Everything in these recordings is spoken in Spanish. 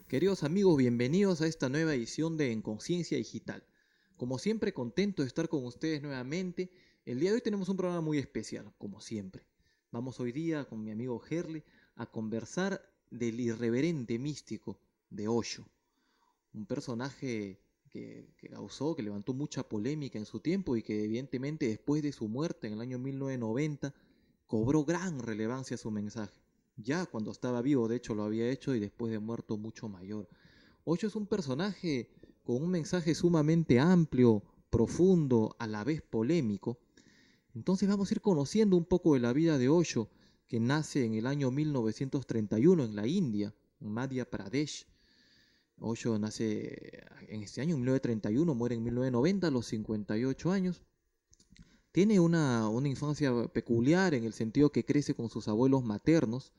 Queridos amigos, bienvenidos a esta nueva edición de En Conciencia Digital. Como siempre, contento de estar con ustedes nuevamente. El día de hoy tenemos un programa muy especial, como siempre. Vamos hoy día con mi amigo Gerle a conversar del irreverente místico de Osho, un personaje que levantó mucha polémica en su tiempo y que evidentemente después de su muerte en el año 1990 cobró gran relevancia su mensaje. Ya cuando estaba vivo, de hecho, lo había hecho y después de muerto mucho mayor. Osho es un personaje con un mensaje sumamente amplio, profundo, a la vez polémico. Entonces vamos a ir conociendo un poco de la vida de Osho, que nace en el año 1931 en la India, en Madhya Pradesh. Osho nace en este año, en 1931, muere en 1990 a los 58 años. Tiene una infancia peculiar en el sentido que crece con sus abuelos maternos.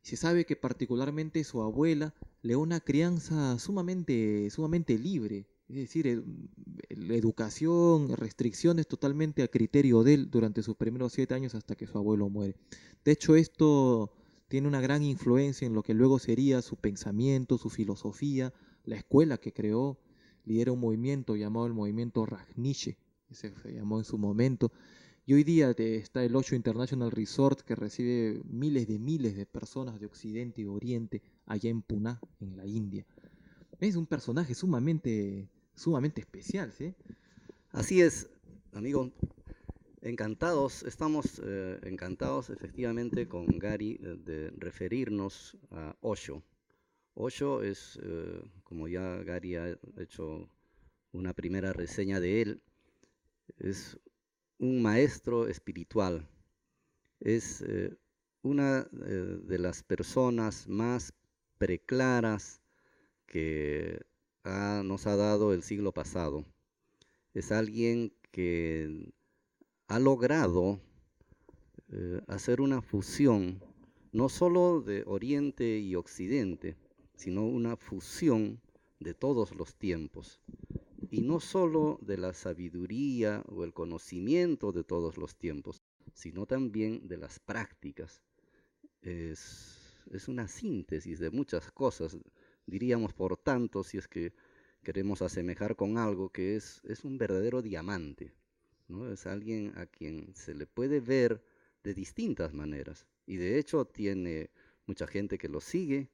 Se sabe que particularmente su abuela le dio una crianza sumamente libre, es decir, la educación, restricciones totalmente a criterio de él durante sus primeros 7 años hasta que su abuelo muere. De hecho, esto tiene una gran influencia en lo que luego sería su pensamiento, su filosofía, la escuela que creó. Lidera un movimiento llamado el movimiento Rajneesh, que se llamó en su momento. Y hoy día está el Osho International Resort, que recibe miles de personas de Occidente y Oriente allá en Pune, en la India. Es un personaje sumamente especial, ¿sí? Así es, amigo. Estamos encantados efectivamente con Gary de referirnos a Osho. Osho es, como ya Gary ha hecho una primera reseña de él, es un maestro espiritual. Es una de las personas más preclaras que nos ha dado el siglo pasado. Es alguien que ha logrado hacer una fusión no solo de Oriente y Occidente, sino una fusión de todos los tiempos. Y no solo de la sabiduría o el conocimiento de todos los tiempos, sino también de las prácticas. Es una síntesis de muchas cosas, diríamos por tanto, si es que queremos asemejar con algo que es un verdadero diamante, ¿no? Es alguien a quien se le puede ver de distintas maneras, y de hecho tiene mucha gente que lo sigue.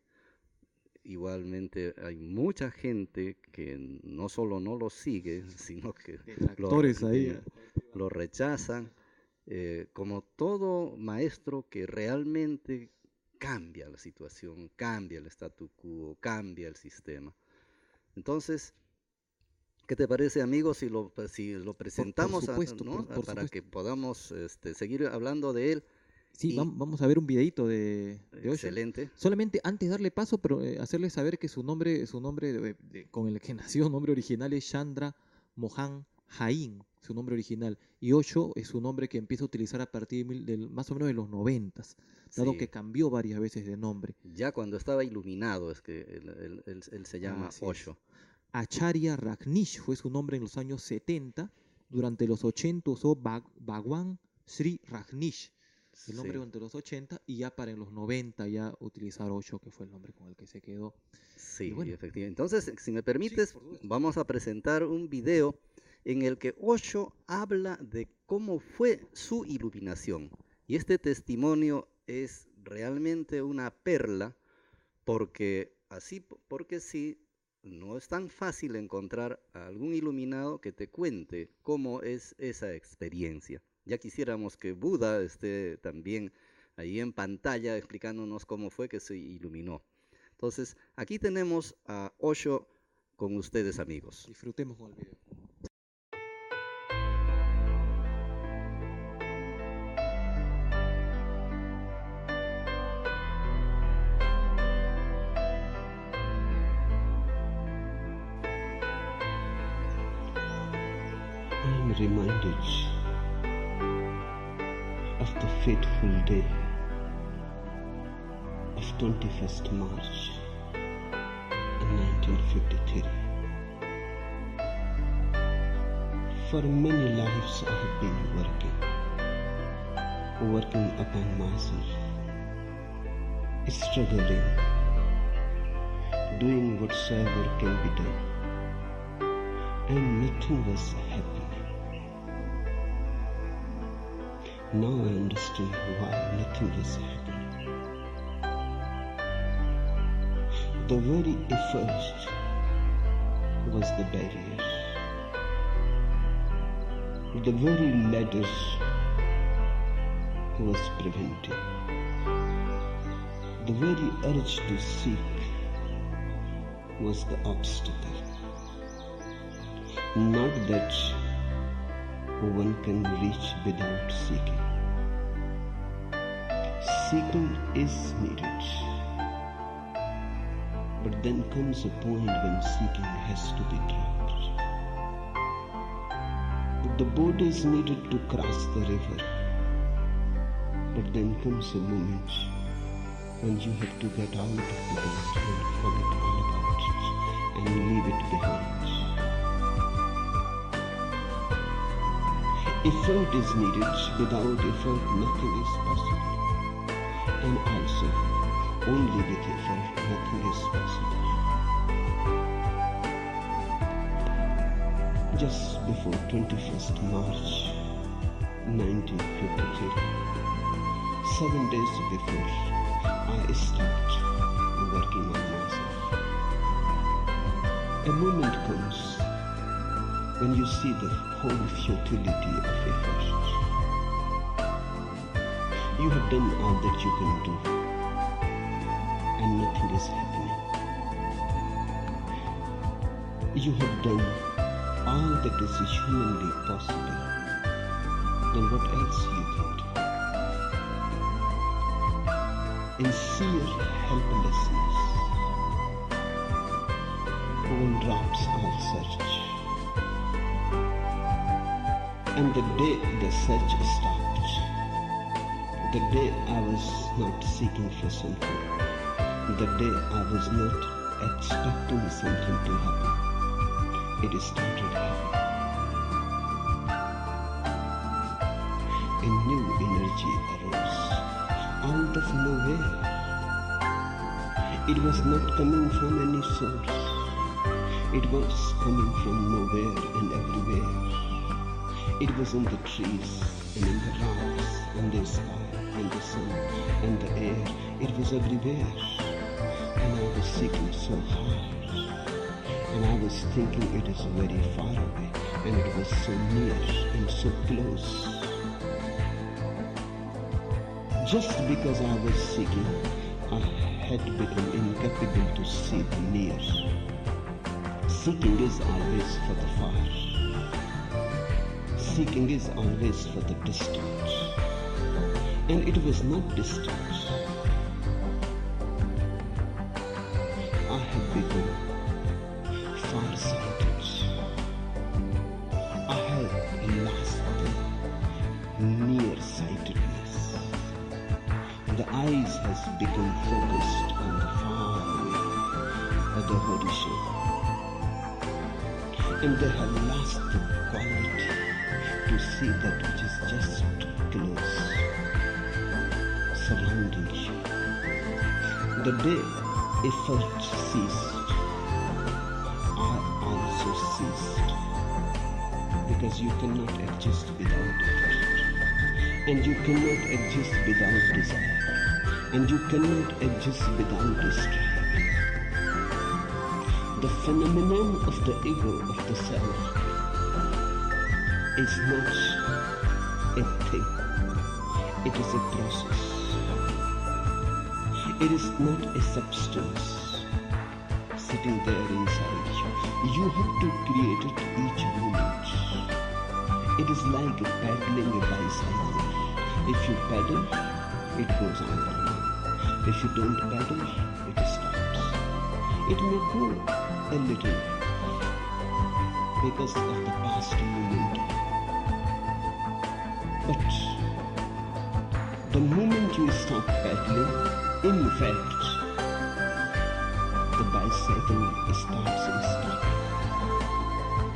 Igualmente hay mucha gente que no solo no lo sigue, sino que lo rechazan, como todo maestro que realmente cambia la situación, cambia el statu quo, cambia el sistema. Entonces, ¿qué te parece, amigo, si lo presentamos para que podamos seguir hablando de él? Sí, vamos a ver un videito de Osho. Excelente. Solamente antes de darle paso, pero hacerle saber que su nombre con el que nació, su nombre original es Chandra Mohan Jain, su nombre original. Y Osho es su nombre que empieza a utilizar a partir de más o menos de los 90, dado que cambió varias veces de nombre. Ya cuando estaba iluminado es que él se llama Osho. Acharya Rajneesh fue su nombre en los años 70. Durante los 80 usó Bhagwan Sri Rajneesh, el nombre durante los 80, y ya para en los 90 ya utilizar Osho, que fue el nombre con el que se quedó. Sí, bueno, efectivamente. Entonces, si me permites, vamos a presentar un video en el que Osho habla de cómo fue su iluminación. Y este testimonio es realmente una perla, porque sí, no es tan fácil encontrar a algún iluminado que te cuente cómo es esa experiencia. Ya quisiéramos que Buda esté también ahí en pantalla explicándonos cómo fue que se iluminó. Entonces, aquí tenemos a Osho con ustedes, amigos. Disfrutemos con el video. I am reminded of the fateful day of 21st March 1953. For many lives I have been working upon myself, struggling, doing whatsoever can be done, and nothing was happening. Now I understand why nothing was happening. The very effort was the barrier. The very ladder was preventing. The very urge to seek was the obstacle. Not that one can reach without seeking. Seeking is needed. But then comes a point when seeking has to be dropped. The boat is needed to cross the river. But then comes a moment when you have to get out of the boat and forget all about it and leave it behind. Effort is needed. Without effort, nothing is possible. And also, only with effort, nothing is possible. Just before 21st March 1953, 7 days before I start working on myself, a moment comes when you see the whole futility of effort. You have done all that you can do, and nothing is happening. You have done all that is humanly possible. Then what else you can do? In sheer helplessness, one drops all search. And the day the search stopped, the day I was not seeking for something, the day I was not expecting something to happen, it started happening. A new energy arose out of nowhere. It was not coming from any source. It was coming from nowhere and everywhere. It was in the trees and in the rocks and the sky and the sun and the air. It was everywhere. And I was seeking so hard. And I was thinking it is very far away. And it was so near and so close. Just because I was seeking, I had become incapable to see the near. Seeking is always for the far. Seeking is always for the distant. And it was not distant. I had become far-sighted. I had lost the near-sightedness. The eyes has become focused on the far away, at the horizon, and they have lost the quality to see that which is just close, surrounding you. The day effort ceased, I also ceased, because you cannot exist without effort, and you cannot exist without desire. And you cannot exist without striving. The phenomenon of the ego, of the self, is not a thing. It is a process. It is not a substance sitting there inside you. You have to create it each moment. It is like paddling a bicycle. If you paddle, it goes on. If you don't paddle, it stops. It may go a little because of the past momentum. But the moment you stop paddling, in fact, the bicycle starts stopping.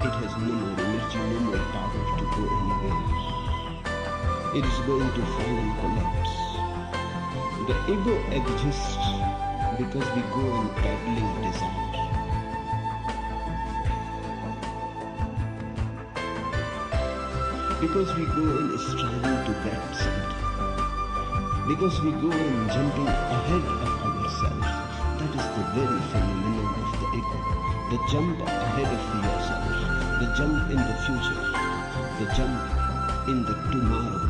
It has no more energy, no more power to go anywhere. It is going to fall and collapse. The ego exists because we go on battling desire. Because we go on striving to get something. Because we go on jumping ahead of ourselves. That is the very phenomenon of the ego. The jump ahead of yourself. The jump in the future. The jump in the tomorrow.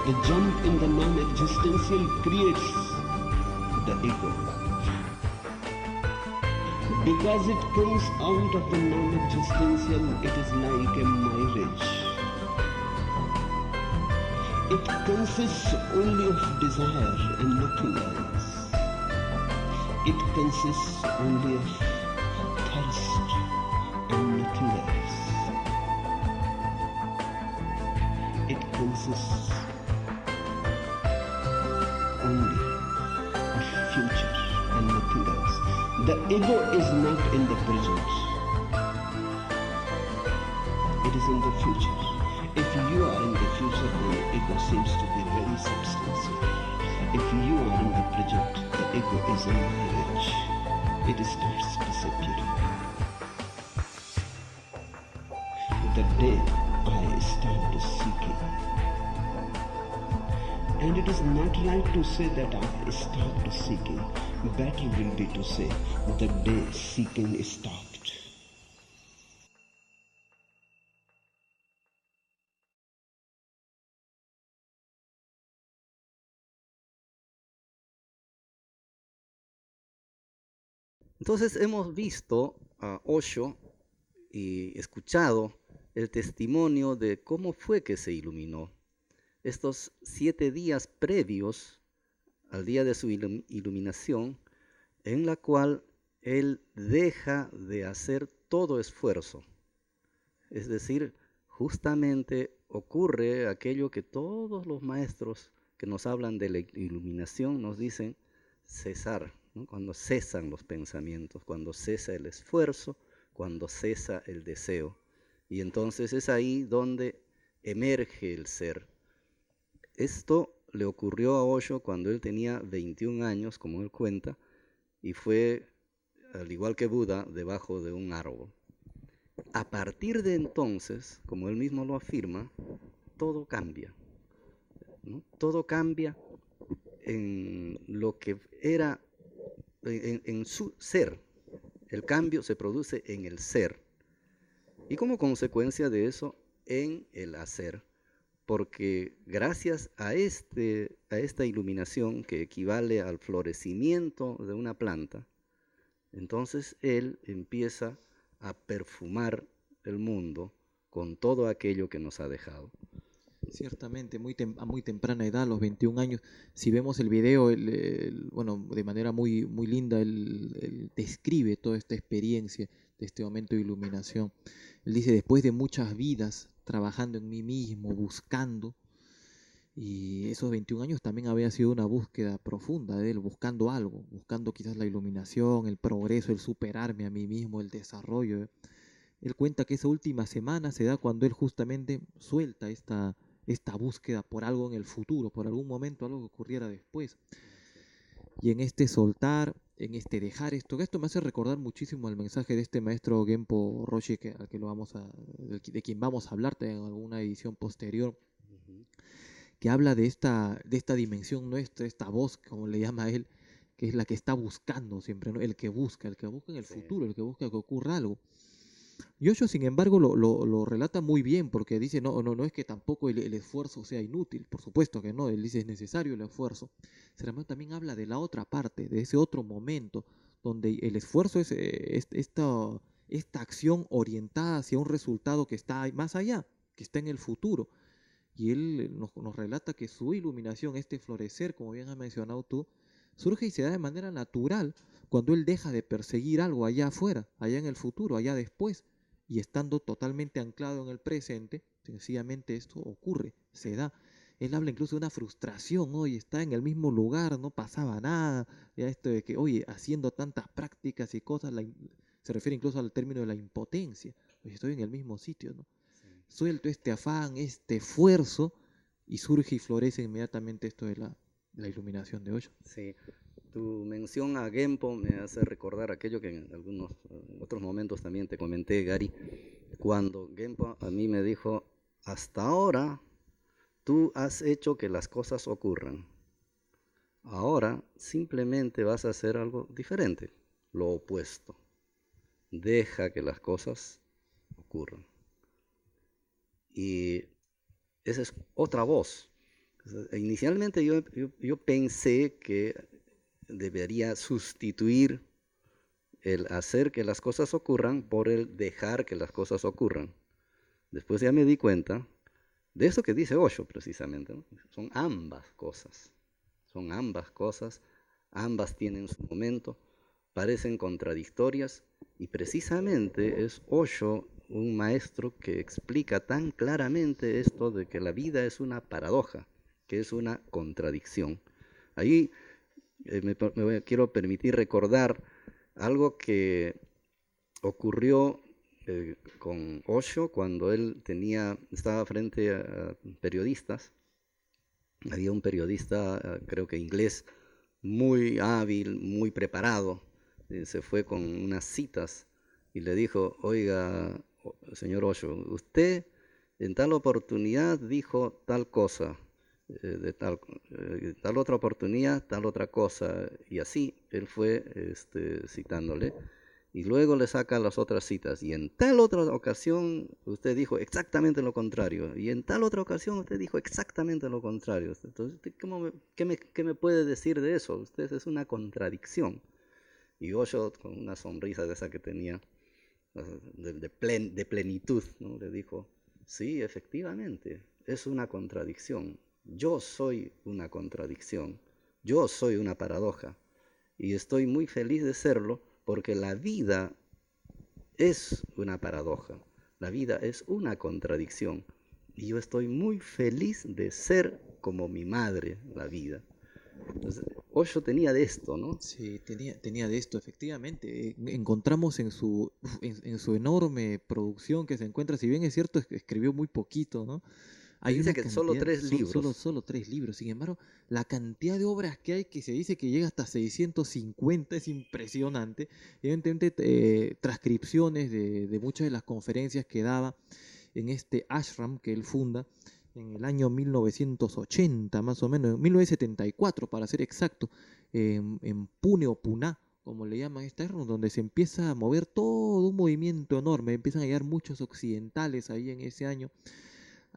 The jump in the non-existential creates the ego. Because it comes out of the non-existential, it is like a marriage. It consists only of desire and nothing else. It consists only of thirst and nothing else. It consists only of future and nothing else. The ego is not in the present. It is in the future. If you are in the future, then the ego seems to be very substantial. If you are in the present, the ego is a marriage. It starts disappearing. The day I start seeking, and it is not right to say that I stopped seeking. Better will be to say the day seeking stopped. Entonces hemos visto a Osho y escuchado el testimonio de cómo fue que se iluminó. Estos 7 días previos al día de su iluminación, en la cual él deja de hacer todo esfuerzo. Es decir, justamente ocurre aquello que todos los maestros que nos hablan de la iluminación nos dicen: cesar, ¿no? Cuando cesan los pensamientos, cuando cesa el esfuerzo, cuando cesa el deseo. Y entonces es ahí donde emerge el ser. Esto le ocurrió a Osho cuando él tenía 21 años, como él cuenta, y fue, al igual que Buda, debajo de un árbol. A partir de entonces, como él mismo lo afirma, todo cambia, ¿no? Todo cambia en lo que era, en su ser. El cambio se produce en el ser. Y como consecuencia de eso, en el hacer. Porque gracias a esta iluminación que equivale al florecimiento de una planta, entonces él empieza a perfumar el mundo con todo aquello que nos ha dejado. Ciertamente, a muy temprana edad, a los 21 años, si vemos el video, bueno, de manera muy, muy linda, él describe toda esta experiencia de este momento de iluminación. Él dice: después de muchas vidas trabajando en mí mismo, buscando, y esos 21 años también había sido una búsqueda profunda de él, buscando algo, buscando quizás la iluminación, el progreso, el superarme a mí mismo, el desarrollo. Él cuenta que esa última semana se da cuando él justamente suelta esta búsqueda por algo en el futuro, por algún momento, algo que ocurriera después. Y en este soltar, en este dejar esto me hace recordar muchísimo al mensaje de este maestro Genpo Roshi, de quien vamos a hablar en alguna edición posterior, que habla de esta dimensión nuestra, esta voz, como le llama él, que es la que está buscando siempre, ¿no? El que busca en el futuro, el que busca que ocurra algo. Y Osho, sin embargo, lo relata muy bien, porque dice, no es que tampoco el esfuerzo sea inútil, por supuesto que no, él dice es necesario el esfuerzo. Pero también habla de la otra parte, de ese otro momento, donde el esfuerzo es esta acción orientada hacia un resultado que está más allá, que está en el futuro. Y él nos relata que su iluminación, este florecer, como bien has mencionado tú, surge y se da de manera natural cuando él deja de perseguir algo allá afuera, allá en el futuro, allá después, y estando totalmente anclado en el presente, sencillamente esto ocurre, se da. Él habla incluso de una frustración: oye, está en el mismo lugar, no pasaba nada, ya esto de que, oye, haciendo tantas prácticas y cosas, se refiere incluso al término de la impotencia: oye, estoy en el mismo sitio, ¿no? Suelto este afán, este esfuerzo, y surge y florece inmediatamente esto de la iluminación de Osho. Sí, Tu mención a Genpo me hace recordar aquello que en algunos otros momentos también te comenté, Gary, cuando Genpo a mí me dijo, hasta ahora tú has hecho que las cosas ocurran. Ahora simplemente vas a hacer algo diferente, lo opuesto. Deja que las cosas ocurran. Y esa es otra voz. Inicialmente yo pensé que debería sustituir el hacer que las cosas ocurran por el dejar que las cosas ocurran. Después ya me di cuenta de eso que dice Osho precisamente, ¿no? Son ambas cosas, ambas tienen su momento, parecen contradictorias y precisamente es Osho un maestro que explica tan claramente esto de que la vida es una paradoja, que es una contradicción. Ahí quiero permitir recordar algo que ocurrió con Osho cuando él estaba frente a periodistas. Había un periodista, creo que inglés, muy hábil, muy preparado, se fue con unas citas y le dijo, oiga, señor Osho, usted en tal oportunidad dijo tal cosa, tal otra oportunidad, tal otra cosa, y así él fue citándole, y luego le saca las otras citas, y en tal otra ocasión usted dijo exactamente lo contrario, y en tal otra ocasión usted dijo exactamente lo contrario. Entonces, ¿qué me puede decir de eso? Usted es una contradicción. Y Osho, con una sonrisa de esa que tenía, de plenitud, ¿no? Le dijo, sí, efectivamente, es una contradicción. Yo soy una contradicción, yo soy una paradoja y estoy muy feliz de serlo porque la vida es una paradoja, la vida es una contradicción y yo estoy muy feliz de ser como mi madre, la vida. Entonces, Osho tenía de esto, ¿no? Sí, tenía de esto, efectivamente. Encontramos en su enorme producción que se encuentra, si bien es cierto, escribió muy poquito, ¿no? Hay Dice una que solo 3 libros. Solo 3 libros. Sin embargo, la cantidad de obras que hay, que se dice que llega hasta 650, es impresionante. Evidentemente, transcripciones de muchas de las conferencias que daba en este ashram que él funda en el año 1980, más o menos, 1974 para ser exacto, en Pune o Pune, como le llaman esta ashram, donde se empieza a mover todo un movimiento enorme, empiezan a llegar muchos occidentales ahí en ese año,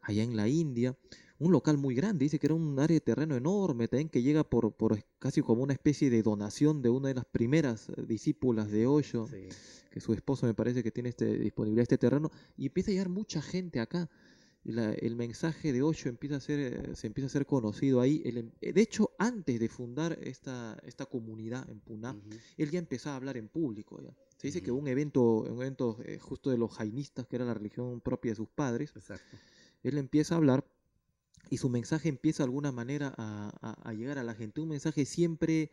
allá en la India, un local muy grande, dice que era un área de terreno enorme, también que llega por casi como una especie de donación de una de las primeras discípulas de Osho, Sí. que su esposo me parece que tiene disponibilidad este terreno, y empieza a llegar mucha gente acá. El mensaje de Osho se empieza a ser conocido ahí. De hecho, antes de fundar esta comunidad en Pune, él ya empezaba a hablar en público. Ya. Se dice que un evento justo de los jainistas, que era la religión propia de sus padres, Exacto. él empieza a hablar y su mensaje empieza de alguna manera a llegar a la gente. Un mensaje siempre,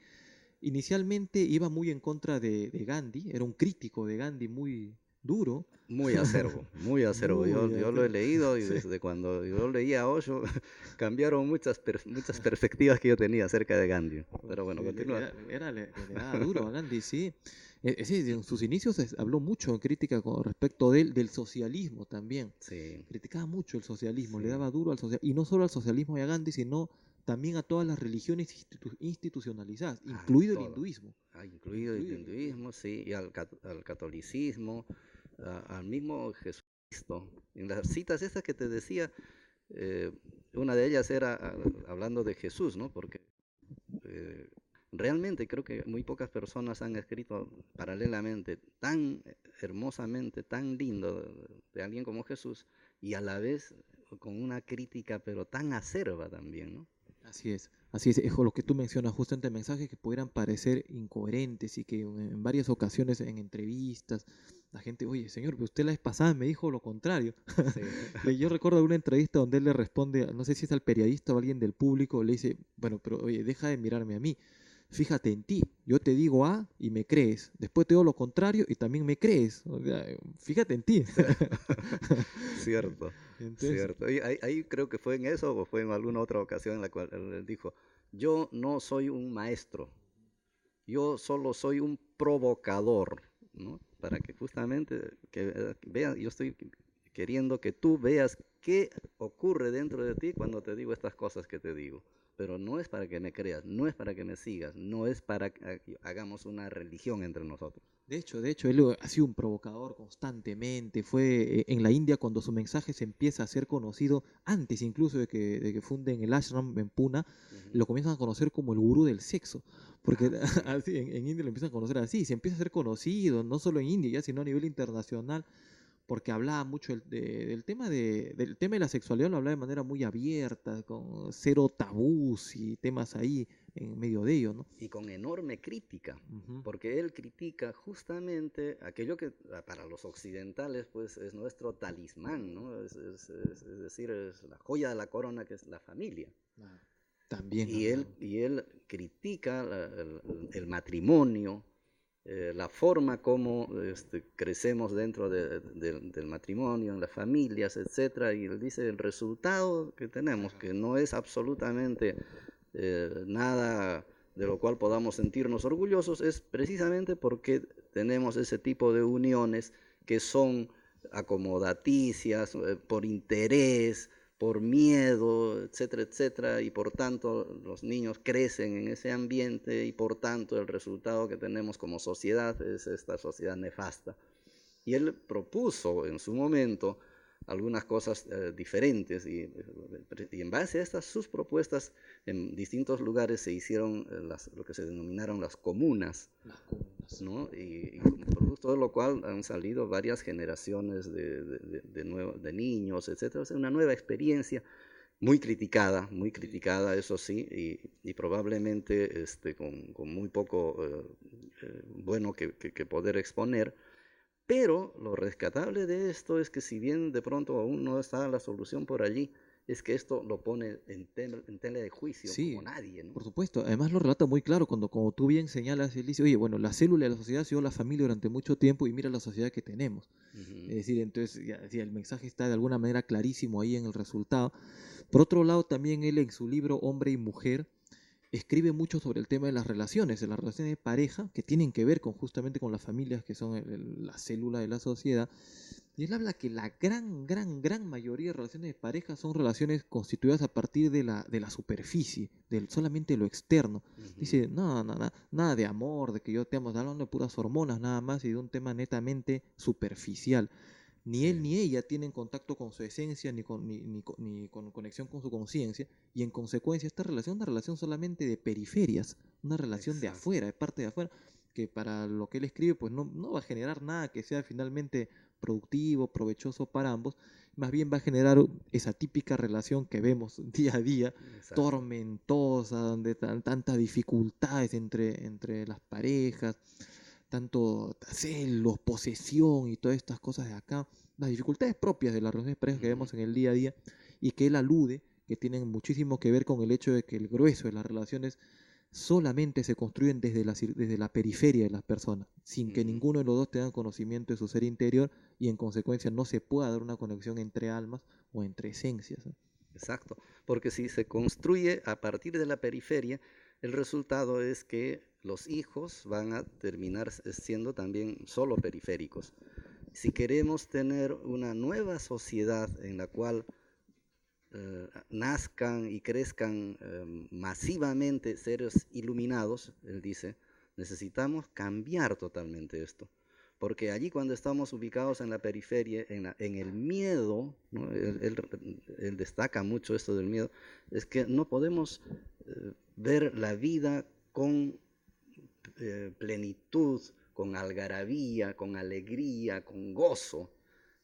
inicialmente iba muy en contra de Gandhi, era un crítico de Gandhi muy duro. Muy acerbo, muy acerbo. Muy Yo lo he leído y sí. desde cuando yo leía a Osho cambiaron muchas perspectivas que yo tenía acerca de Gandhi. Pero bueno, continúa. Le daba duro a Gandhi, sí. Sí, en sus inicios habló mucho en crítica con respecto del socialismo también. Sí, Criticaba mucho el socialismo, sí. le daba duro al socialismo. Y no solo al socialismo y a Gandhi, sino también a todas las religiones institucionalizadas, incluido el hinduismo. Incluido el hinduismo, sí, y al catolicismo, al mismo Jesucristo. En las citas estas que te decía, una de ellas era hablando de Jesús, ¿no? Porque realmente creo que muy pocas personas han escrito paralelamente tan hermosamente, tan lindo de alguien como Jesús y a la vez con una crítica pero tan acerba también, ¿no? Así es, lo que tú mencionas, justamente mensajes que pudieran parecer incoherentes y que en varias ocasiones en entrevistas la gente, oye señor, pero usted la vez pasada me dijo lo contrario. Sí. Yo recuerdo una entrevista donde él le responde, no sé si es al periodista o a alguien del público, le dice, bueno, pero oye, deja de mirarme a mí, fíjate en ti, yo te digo A y me crees, después te digo lo contrario y también me crees, o sea, fíjate en ti. Cierto. Entonces, cierto. Ahí creo que fue en eso o fue en alguna otra ocasión en la cual él dijo, yo no soy un maestro, yo solo soy un provocador, ¿no? Para que justamente vean, yo estoy queriendo que tú veas qué ocurre dentro de ti cuando te digo estas cosas que te digo. Pero no es para que me creas, no es para que me sigas, no es para que hagamos una religión entre nosotros. De hecho, él ha sido un provocador constantemente. Fue en la India cuando su mensaje se empieza a ser conocido, antes incluso de que funden el ashram en Pune, lo comienzan a conocer como el gurú del sexo. Porque así, en India lo empiezan a conocer así, se empieza a ser conocido, no solo en India, ya, sino a nivel internacional, porque hablaba mucho del tema de la sexualidad, lo hablaba de manera muy abierta, con cero tabús y temas ahí en medio de ello, ¿no? Y con enorme crítica, Ujú. porque él critica justamente aquello que para los occidentales pues es nuestro talismán, ¿no? Es decir, es la joya de la corona que es la familia. Ah, también Y hablaba. él critica el matrimonio, la forma como crecemos dentro del matrimonio, en las familias, etcétera, y él dice el resultado que tenemos, que no es absolutamente nada de lo cual podamos sentirnos orgullosos, es precisamente porque tenemos ese tipo de uniones que son acomodaticias, por interés, por miedo, etcétera, etcétera, y por tanto los niños crecen en ese ambiente y por tanto el resultado que tenemos como sociedad es esta sociedad nefasta. Y él propuso en su momento algunas cosas diferentes y en base a estas sus propuestas en distintos lugares se hicieron lo que se denominaron las comunas, Las comunas. ¿no? Y producto de lo cual han salido varias generaciones de niños, etcétera. O sea, una nueva experiencia muy criticada, eso sí, y probablemente con muy poco bueno que poder exponer. Pero lo rescatable de esto es que si bien de pronto aún no está la solución por allí, es que esto lo pone en tela de juicio como Sí, nadie, ¿no? por supuesto. Además lo relata muy claro cuando, como tú bien señalas, él dice, oye, bueno, la célula de la sociedad ha sido la familia durante mucho tiempo y mira la sociedad que tenemos. Ujú. Es decir, entonces, ya decía, el mensaje está de alguna manera clarísimo ahí en el resultado. Por otro lado, también él en su libro Hombre y Mujer escribe mucho sobre el tema de las relaciones de pareja, que tienen que ver con justamente con las familias, que son la célula de la sociedad. Y él habla que la gran mayoría de relaciones de pareja son relaciones constituidas a partir de la superficie, del solamente lo externo. Ujú. Dice, no, nada de amor, de que yo te amo, está hablando de puras hormonas nada más y de un tema netamente superficial. Ni Sí, él ni ella tienen contacto con su esencia ni con conexión con su conciencia y en consecuencia esta relación es una relación solamente de periferias, una relación de exacto. afuera, de parte de afuera, que para lo que él escribe pues no va a generar nada que sea finalmente productivo, provechoso para ambos, más bien va a generar esa típica relación que vemos día a día, Exacto. tormentosa, donde tantas dificultades entre las parejas, tanto celos, posesión y todas estas cosas de acá, las dificultades propias de las relaciones de pareja que Ujú. vemos en el día a día y que él alude que tienen muchísimo que ver con el hecho de que el grueso de las relaciones solamente se construyen desde la periferia de las personas, sin que Ujú. ninguno de los dos tenga conocimiento de su ser interior y en consecuencia no se pueda dar una conexión entre almas o entre esencias, ¿no? Exacto, porque si se construye a partir de la periferia, el resultado es que los hijos van a terminar siendo también solo periféricos. Si queremos tener una nueva sociedad en la cual nazcan y crezcan masivamente seres iluminados, él dice, necesitamos cambiar totalmente esto. Porque allí cuando estamos ubicados en la periferia, en el miedo, ¿no? Él destaca mucho esto del miedo, es que no podemos ver la vida con plenitud, con algarabía, con alegría, con gozo,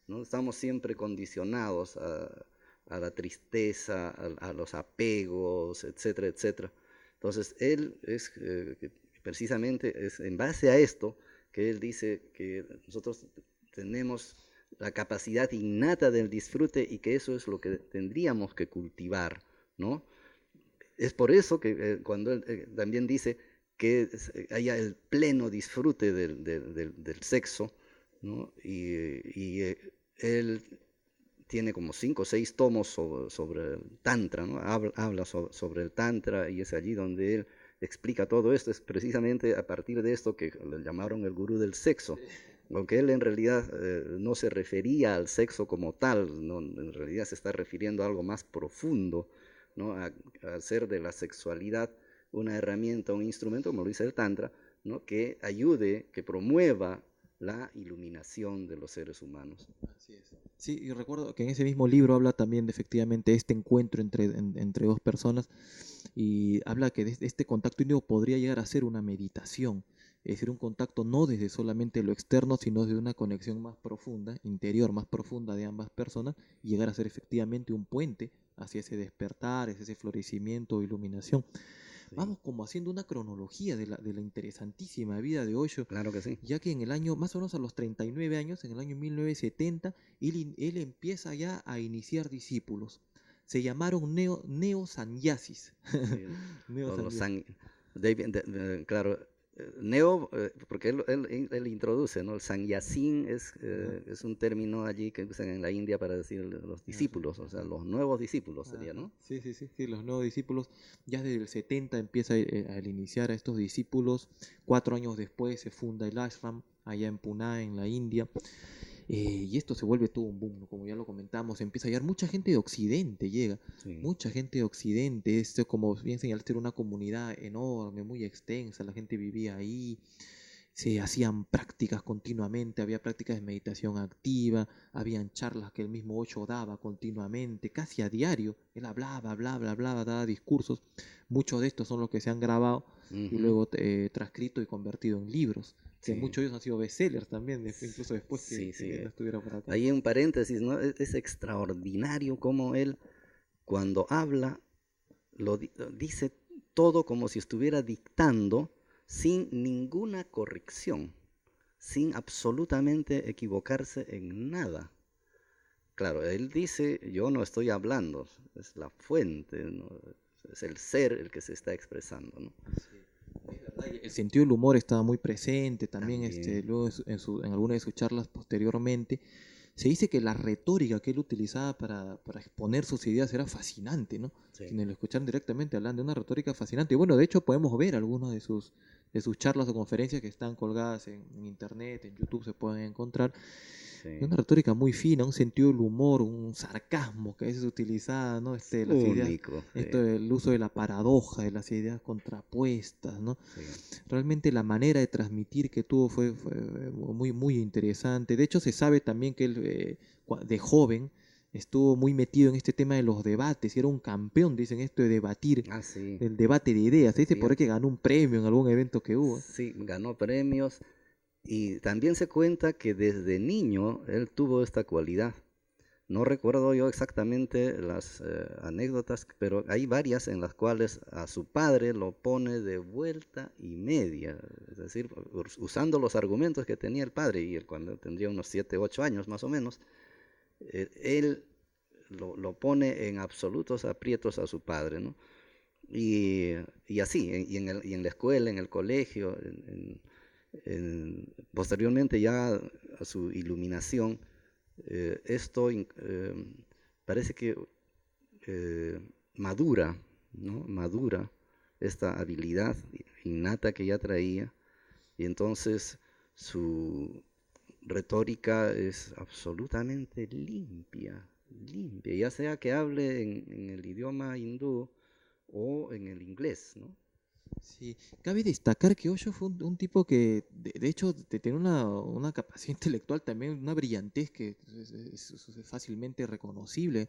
¿no? Estamos siempre condicionados a la tristeza, a los apegos, etcétera, etcétera. Entonces, él es precisamente es en base a esto que él dice que nosotros tenemos la capacidad innata del disfrute y que eso es lo que tendríamos que cultivar, ¿no? Es por eso que cuando él también dice que haya el pleno disfrute del sexo, ¿no? Él tiene como 5 o 6 tomos sobre el Tantra, ¿no? Habla sobre el Tantra y es allí donde él explica todo esto, es precisamente a partir de esto que le llamaron el gurú del sexo. Aunque él en realidad no se refería al sexo como tal, ¿no? En realidad se está refiriendo a algo más profundo, ¿no? A hacer de la sexualidad una herramienta, un instrumento, como lo dice el Tantra, ¿no? Que ayude, que promueva la iluminación de los seres humanos. Así es. Sí, y recuerdo que en ese mismo libro habla también de efectivamente este encuentro entre dos personas y habla que este contacto íntimo podría llegar a ser una meditación, es decir, un contacto no desde solamente lo externo, sino desde una conexión más profunda, interior, más profunda de ambas personas y llegar a ser efectivamente un puente hacia ese despertar, hacia ese florecimiento o iluminación. Sí. Vamos como haciendo una cronología de la interesantísima vida de Osho, Claro que sí. ya que en el año, más o menos a los 39 años, en el año 1970, él empieza ya a iniciar discípulos. Se llamaron neo-sannyasis. Sí, los Neo-sannyasis. claro, neo, porque él introduce, ¿no? El sannyasin es un término allí que usan en la India para decir los discípulos, o sea, los nuevos discípulos sería, ¿no? Sí, sí, sí, sí, los nuevos discípulos. Ya desde el 70 empieza a iniciar a estos discípulos. 4 años después se funda el ashram allá en Pune, en la India. Y esto se vuelve todo un boom, ¿no? Como ya lo comentamos, empieza a llegar mucha gente de Occidente, llega, Sí. mucha gente de Occidente, esto como bien señalaste era una comunidad enorme, muy extensa, la gente vivía ahí, se hacían prácticas continuamente, había prácticas de meditación activa, habían charlas que el mismo Osho daba continuamente, casi a diario, él hablaba, daba discursos, muchos de estos son los que se han grabado y luego transcrito y convertido en libros, que Sí. muchos de ellos han sido bestsellers también, incluso después Sí, sí. que no estuviera por acá. Ahí en paréntesis, ¿no? Es extraordinario cómo él, cuando habla, dice todo como si estuviera dictando sin ninguna corrección, sin absolutamente equivocarse en nada. Claro, él dice, yo no estoy hablando, es la fuente, ¿no? Es el ser el que se está expresando, ¿no? Sí, es verdad, y el sentido del humor estaba muy presente también, También. luego en alguna de sus charlas posteriormente. Se dice que la retórica que él utilizaba para exponer sus ideas era fascinante, ¿no? Sí. Quienes lo escucharon directamente hablan de una retórica fascinante. Y bueno, de hecho podemos ver algunas de sus charlas o conferencias que están colgadas en internet, en YouTube se pueden encontrar. Sí. Es una retórica muy fina, un sentido del humor, un sarcasmo que a veces se utilizaba, ¿no? Las ideas, Único. esto del uso de la paradoja, de las ideas contrapuestas, ¿no? Sí. Realmente la manera de transmitir que tuvo fue muy, muy interesante. De hecho, se sabe también que él, de joven, estuvo muy metido en este tema de los debates, y era un campeón, dicen esto de debatir, Ah, sí. del debate de ideas. Se dice Sí, por ahí que ganó un premio en algún evento que hubo. sí, ganó premios y también se cuenta que desde niño él tuvo esta cualidad. No recuerdo yo exactamente las anécdotas, pero hay varias en las cuales a su padre lo pone de vuelta y media, es decir, usando los argumentos que tenía el padre, y él cuando tendría unos 7, 8 años más o menos, él lo pone en absolutos aprietos a su padre, ¿no? Y así, y en la escuela, en el colegio, posteriormente ya a su iluminación, esto parece que madura, ¿no? Madura esta habilidad innata que ya traía, y entonces su retórica es absolutamente limpia, limpia, ya sea que hable en el idioma hindú o en el inglés, ¿no? Sí, cabe destacar que Osho fue un tipo que, de hecho, tiene una capacidad intelectual también, una brillantez que es fácilmente reconocible.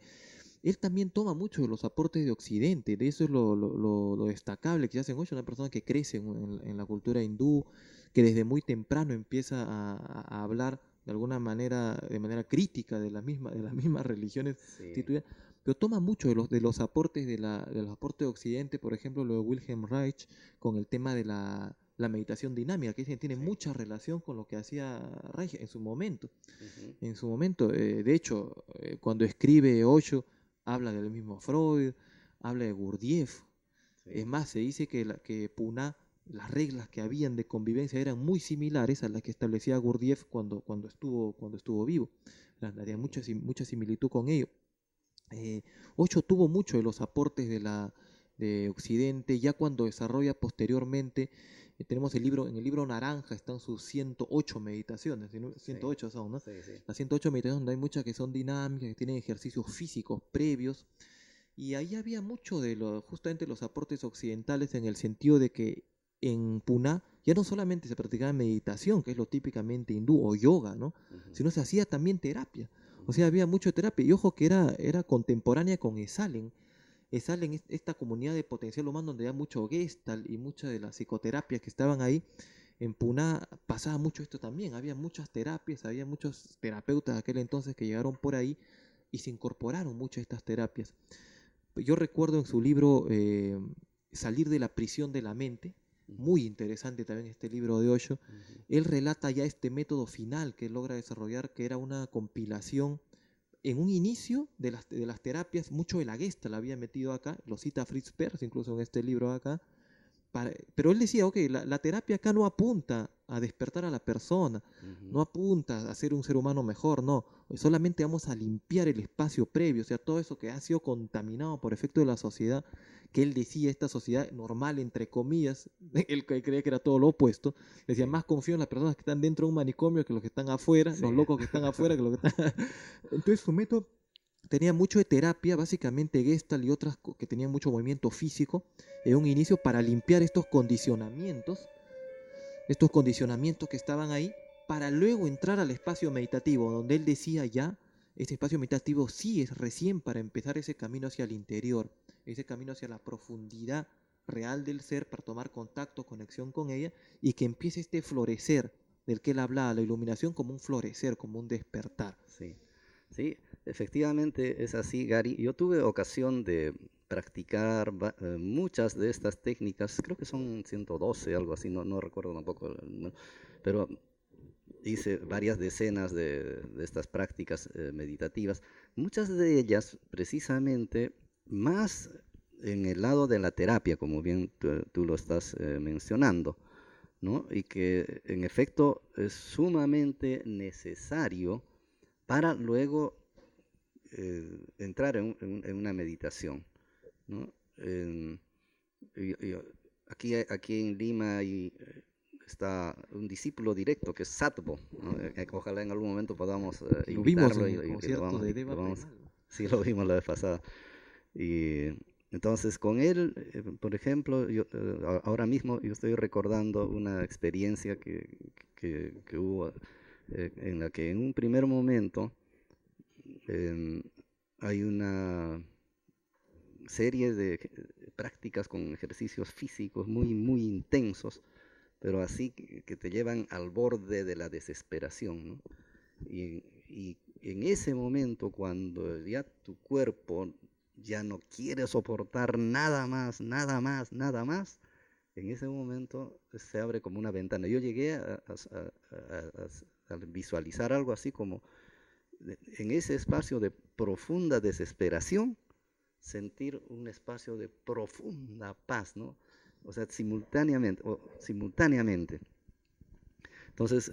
Él también toma mucho de los aportes de Occidente, de eso es lo destacable que hace Osho, una persona que crece en la cultura hindú, que desde muy temprano empieza a hablar de alguna manera, de manera crítica de las mismas religiones Sí, instituidas, pero toma mucho de los aportes de los aportes de Occidente, por ejemplo, lo de Wilhelm Reich con el tema de la meditación dinámica, que tiene sí. mucha relación con lo que hacía Reich en su momento. Ujú. En su momento, de hecho, cuando escribe Osho, habla del mismo Freud, habla de Gurdjieff. Es Sí. más, se dice que Pune, las reglas que habían de convivencia eran muy similares a las que establecía Gurdjieff cuando estuvo vivo. Había mucha similitud con ello. Osho tuvo mucho de los aportes de Occidente, ya cuando desarrolla posteriormente, tenemos el libro, en el libro Naranja están sus 108 meditaciones, 108 son, ¿no? Sí, sí. Las 108 meditaciones, donde hay muchas que son dinámicas, que tienen ejercicios físicos previos, y ahí había mucho de justamente los aportes occidentales, en el sentido de que en Puna ya no solamente se practicaba meditación, que es lo típicamente hindú, o yoga, ¿no? Sino se hacía también terapia. O sea, había mucho terapia. Y ojo que era contemporánea con Esalen. Esalen es esta comunidad de potencial humano donde había mucho Gestalt y muchas de las psicoterapias que estaban ahí. En Puna pasaba mucho esto también. Había muchas terapias, había muchos terapeutas de aquel entonces que llegaron por ahí y se incorporaron muchas de estas terapias. Yo recuerdo en su libro Salir de la prisión de la mente, muy interesante también este libro de Osho, él relata ya este método final que él logra desarrollar, que era una compilación en un inicio de las terapias, mucho de la Gestalt la había metido acá, lo cita Fritz Perls incluso en este libro acá, pero él decía, ok, la terapia acá no apunta a despertar a la persona, no apunta a ser un ser humano mejor, no, solamente vamos a limpiar el espacio previo, o sea, todo eso que ha sido contaminado por efecto de la sociedad, que él decía, esta sociedad normal, entre comillas, él creía que era todo lo opuesto, decía, más confío en las personas que están dentro de un manicomio que los que están afuera, los locos que están afuera que los que están... Entonces su método tenía mucho de terapia, básicamente Gestalt y otras que tenían mucho movimiento físico, en un inicio para limpiar estos condicionamientos que estaban ahí, para luego entrar al espacio meditativo, donde él decía ya, este espacio meditativo sí es recién para empezar ese camino hacia el interior, ese camino hacia la profundidad real del ser, para tomar contacto, conexión con ella, y que empiece este florecer del que él hablaba, la iluminación como un florecer, como un despertar. Sí, sí, efectivamente es así, Gary. Yo tuve ocasión de practicar muchas de estas técnicas, creo que son 112, algo así, no recuerdo tampoco, pero hice varias decenas de estas prácticas meditativas, muchas de ellas precisamente más en el lado de la terapia, como bien tú lo estás mencionando, ¿no? Y que en efecto es sumamente necesario para luego entrar en una meditación, ¿no? Aquí en Lima está un discípulo directo que es Sattva, ¿no? Ojalá en algún momento podamos Lo vimos invitarlo en el concierto de Deva Premal. Sí, lo vimos la vez pasada. Y entonces con él, por ejemplo, ahora mismo yo estoy recordando una experiencia que hubo en la que en un primer momento hay una serie de prácticas con ejercicios físicos muy, muy intensos, pero así que te llevan al borde de la desesperación, ¿no? Y en ese momento, cuando ya tu cuerpo ya no quiere soportar nada más, en ese momento se abre como una ventana. Yo llegué a visualizar algo así como en ese espacio de profunda desesperación, sentir un espacio de profunda paz, ¿no? O sea, simultáneamente. Entonces,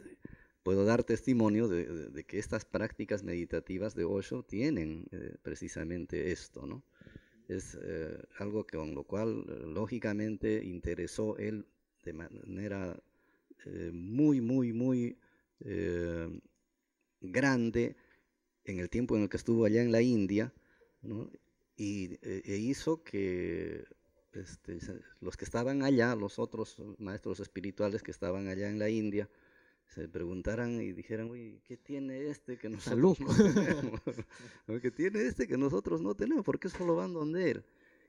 puedo dar testimonio de que estas prácticas meditativas de Osho tienen precisamente esto, ¿no? Es algo con lo cual, lógicamente, interesó él de manera muy, muy, muy grande en el tiempo en el que estuvo allá en la India, ¿no? E hizo que los que estaban allá, los otros maestros espirituales que estaban allá en la India, se preguntaran y dijeran, uy, ¿qué tiene este que nosotros no tenemos? ¿Qué tiene este que nosotros no tenemos? ¿Por qué solo van donde él?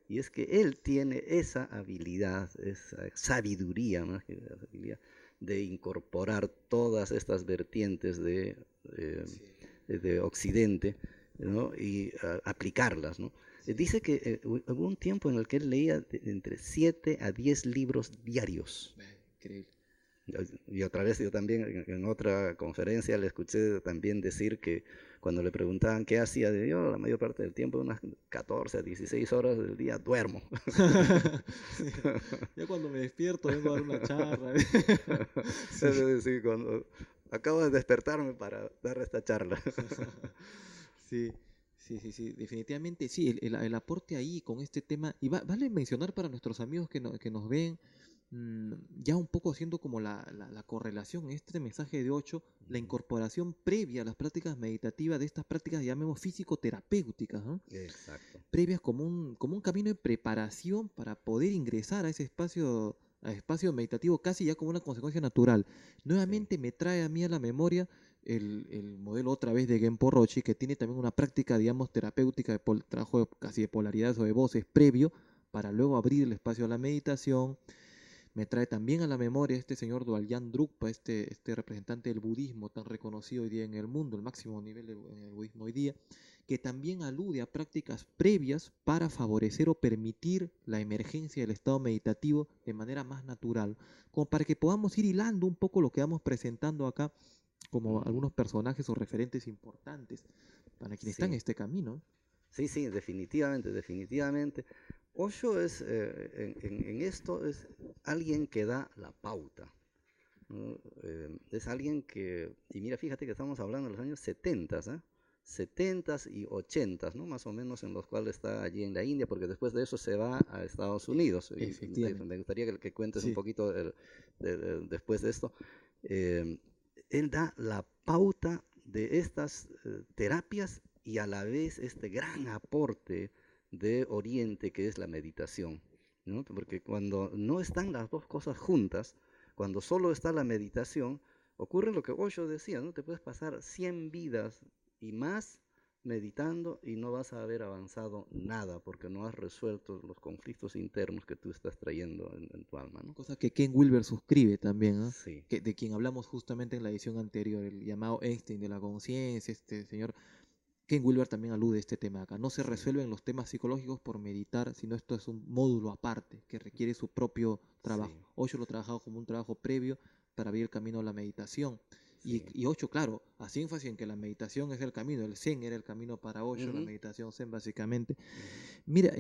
Y es que él tiene esa habilidad, esa sabiduría, más que habilidad, de incorporar todas estas vertientes de Occidente, ¿no? Y aplicarlas, ¿no? Dice que hubo un tiempo en el que él leía entre 7 a 10 libros diarios. Increíble. Y otra vez yo también en otra conferencia le escuché también decir que cuando le preguntaban qué hacía, yo la mayor parte del tiempo, unas 14 a 16 horas del día, duermo. Sí. Ya cuando me despierto vengo a dar una charla. Sí. Es decir, cuando acabo de despertarme para dar esta charla. Sí, Sí, definitivamente sí, el aporte ahí con este tema, y vale mencionar para nuestros amigos que nos ven, ya un poco haciendo como la correlación en este mensaje de 8, la incorporación previa a las prácticas meditativas de estas prácticas, llamemos físico-terapéuticas, ¿no? Exacto. Previas como un camino de preparación para poder ingresar a espacio meditativo casi ya como una consecuencia natural. Sí, Nuevamente me trae a mí a la memoria el modelo otra vez de Genpo Roshi, que tiene también una práctica, digamos, terapéutica de trabajo casi de polaridades o de voces previo para luego abrir el espacio a la meditación. Me trae también a la memoria este señor Dwalyan Drukpa, este representante del budismo tan reconocido hoy día en el mundo, el máximo nivel en el budismo hoy día, que también alude a prácticas previas para favorecer o permitir la emergencia del estado meditativo de manera más natural, como para que podamos ir hilando un poco lo que vamos presentando acá como ujú, algunos personajes o referentes importantes para quienes están en sí, este camino. sí, definitivamente, definitivamente. Osho es, en esto, es alguien que da la pauta, ¿no? Es alguien que, y mira, fíjate que estamos hablando de los años 70, ¿eh? 70 y 80, ¿no? Más o menos en los cuales está allí en la India, porque después de eso se va a Estados Unidos. Y Efectivamente. me gustaría que cuentes un Sí. poquito después de esto. Eh, Él da la pauta de estas terapias y a la vez este gran aporte de Oriente que es la meditación, ¿no? Porque cuando no están las dos cosas juntas, cuando solo está la meditación, ocurre lo que Osho decía, ¿no? Te puedes pasar 100 vidas y más meditando y no vas a haber avanzado nada porque no has resuelto los conflictos internos que tú estás trayendo en tu alma, ¿no? Cosa que Ken Wilber suscribe también, ¿ah? Sí, De quien hablamos justamente en la edición anterior, el llamado Einstein de la conciencia, este señor Ken Wilber también alude a este tema acá. No se sí, resuelven los temas psicológicos por meditar, sino esto es un módulo aparte que requiere su propio trabajo. sí, Osho lo ha trabajado como un trabajo previo para abrir el camino a la meditación. sí. Y Osho, claro, hacía énfasis en que la meditación es el camino, el Zen era el camino para Osho, la Ujú, meditación Zen básicamente. ujú. Mira,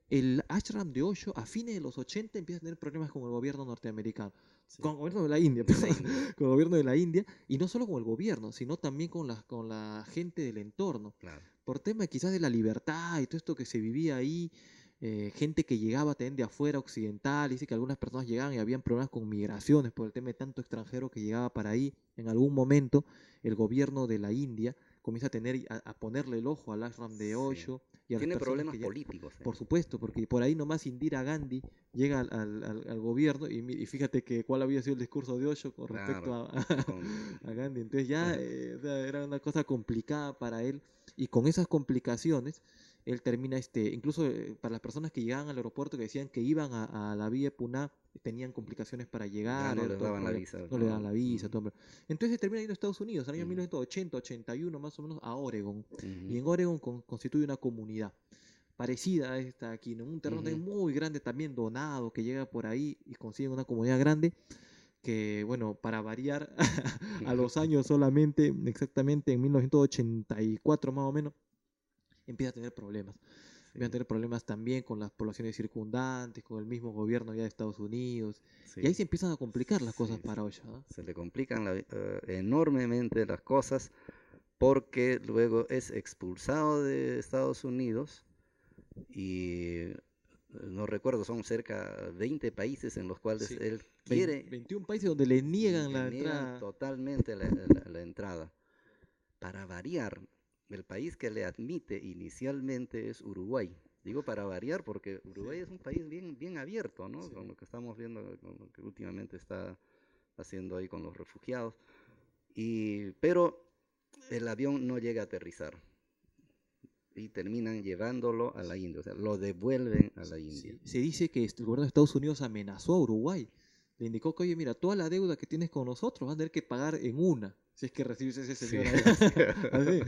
el ashram de Osho a fines de los 80 empieza a tener problemas con el gobierno norteamericano, Sí, con el gobierno de la India, de la perdón, India, con el gobierno de la India, y no solo con el gobierno, sino también con la gente del entorno, claro. por tema quizás de la libertad y todo esto que se vivía ahí, gente que llegaba también de afuera occidental, dice que algunas personas llegaban y habían problemas con migraciones por el tema de tanto extranjero que llegaba para ahí. En algún momento el gobierno de la India comienza a tener a ponerle el ojo al ashram de Sí. Osho y a las Tiene personas problemas que ya, políticos, ¿eh? por supuesto, porque por ahí nomás Indira Gandhi llega al gobierno y fíjate que cuál había sido el discurso de Osho con respecto Claro. a, Con... a Gandhi. Entonces ya o sea, era una cosa complicada para él y con esas complicaciones él termina, incluso para las personas que llegaban al aeropuerto que decían que iban a la vía de Pune, tenían complicaciones para Ya llegar, no era les todo el daban la problema, visa, no le daban ¿no? la visa, Ujú, todo. Entonces se termina yendo a Estados Unidos, en el año ujú, 1980, 81 más o menos, a Oregon. Y ujú, en Oregon constituye una comunidad parecida a esta aquí, en un terreno ujú. también muy grande, también donado, que llega por ahí y consigue una comunidad grande que, bueno, para variar, a los años solamente, exactamente en 1984 más o menos, empieza a tener problemas. Empieza a Sí, tener problemas también con las poblaciones circundantes, con el mismo gobierno ya de Estados Unidos, y ahí sí, se empiezan a complicar las cosas sí, para Osho, ¿no? se le complican enormemente las cosas porque luego es expulsado de Estados Unidos y no recuerdo, son cerca de 20 países en los cuales Sí. él quiere 21 países donde le y niegan le la niegan entrada. totalmente la entrada. Para variar, el país que le admite inicialmente es Uruguay. Digo para variar porque Sí, Uruguay es un país bien, bien abierto, ¿no? Con sí. lo que estamos viendo, con lo que últimamente está haciendo ahí con los refugiados. Pero el avión no llega a aterrizar y terminan llevándolo a la India, o sea, lo devuelven a la India. Sí, se dice que el gobierno de Estados Unidos amenazó a Uruguay. Le indicó que, oye, mira, toda la deuda que tienes con nosotros vas a tener que pagar en una, si es que recibes ese Sí, señor allá. así, Así.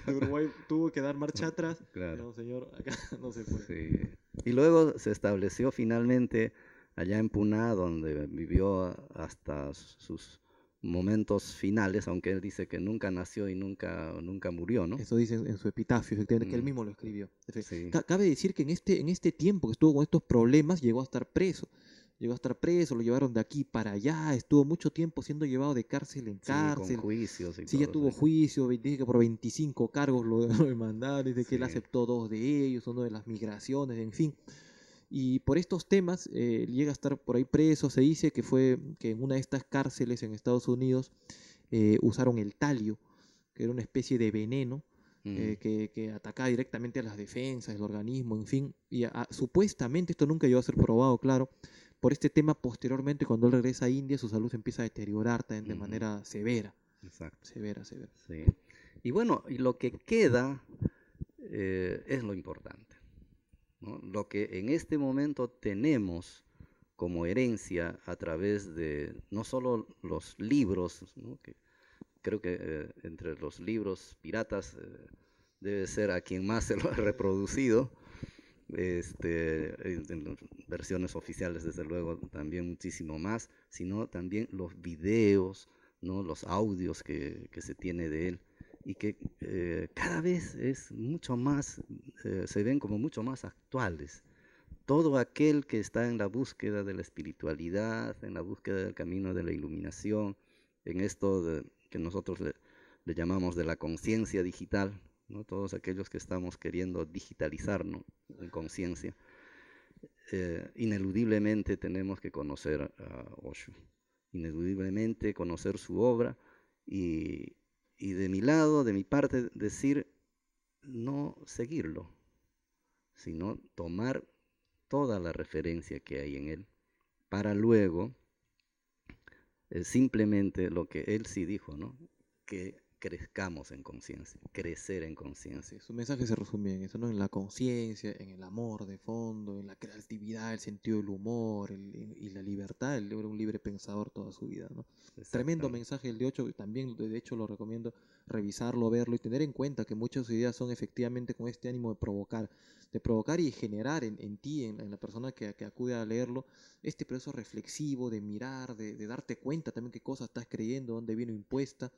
De Uruguay tuvo que dar marcha atrás. claro. No, señor, acá no se puede. Sí. Y luego se estableció finalmente allá en Puná, donde vivió hasta sus momentos finales, aunque él dice que nunca nació y nunca murió, ¿no? Eso dice en su epitafio, efectivamente, que él Mm, mismo lo escribió. sí, Cabe decir que en este tiempo que estuvo con estos problemas llegó a estar preso. llegó a estar preso, lo llevaron de aquí para allá, estuvo mucho tiempo siendo llevado de cárcel en Sí, con cárcel. juicios y Sí, ya todo tuvo eso. juicio, dice que por 25 cargos lo demandaron, dice que él Sí. aceptó 2 de ellos, uno de las migraciones, en fin. Y por estos temas llega a estar por ahí preso. Se dice que fue que en una de estas cárceles en Estados Unidos usaron el talio, que era una especie de veneno que atacaba directamente a las defensas, el organismo, en fin. Y supuestamente, esto nunca llegó a ser probado, claro, por este tema posteriormente, cuando él regresa a India, su salud se empieza a deteriorar también de manera severa. Exacto. Severa, severa. Sí. Y bueno, y lo que queda es lo importante, ¿no? Lo que en este momento tenemos como herencia a través de no solo los libros, ¿no? Que creo que entre los libros piratas debe ser a quien más se lo ha reproducido, en las versiones oficiales desde luego también muchísimo más, sino también los videos, ¿no? Los audios que se tiene de él y que cada vez es mucho más, se ven como mucho más actuales. Todo aquel que está en la búsqueda de la espiritualidad, en la búsqueda del camino de la iluminación, en esto que nosotros le llamamos de la conciencia digital, ¿no? Todos aquellos que estamos queriendo digitalizarnos en conciencia, ineludiblemente tenemos que conocer a Osho, ineludiblemente conocer su obra y de mi lado, de mi parte, decir no seguirlo, sino tomar toda la referencia que hay en él para luego simplemente lo que él sí dijo, ¿no? Que crezcamos en conciencia, crecer en conciencia. Sí, su mensaje se resume en eso, ¿no? En la conciencia, en el amor de fondo, en la creatividad, el sentido del humor y la libertad. Él era un libre pensador toda su vida, ¿no? Tremendo mensaje el de Osho, también de hecho lo recomiendo revisarlo, verlo y tener en cuenta que muchas de sus ideas son efectivamente con este ánimo de provocar y generar en ti, en la persona que acude a leerlo, este proceso reflexivo de mirar, de darte cuenta también qué cosa estás creyendo, dónde vino impuesta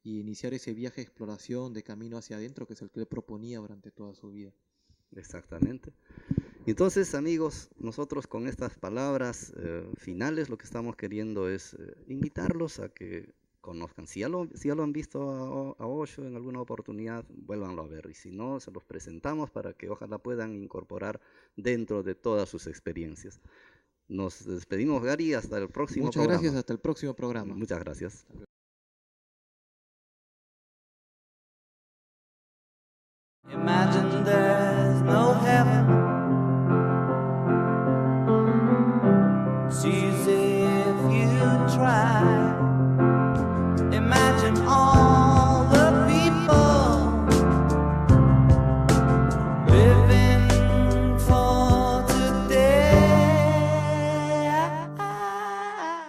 y iniciar ese viaje de exploración, de camino hacia adentro, que es el que le proponía durante toda su vida. Exactamente. Entonces, amigos, nosotros con estas palabras finales lo que estamos queriendo es invitarlos a que conozcan. Si ya lo han visto a Osho en alguna oportunidad, vuélvanlo a ver. Y si no, se los presentamos para que ojalá puedan incorporar dentro de todas sus experiencias. Nos despedimos, Gary, hasta el próximo Muchas programa. gracias, hasta el próximo programa. Muchas gracias.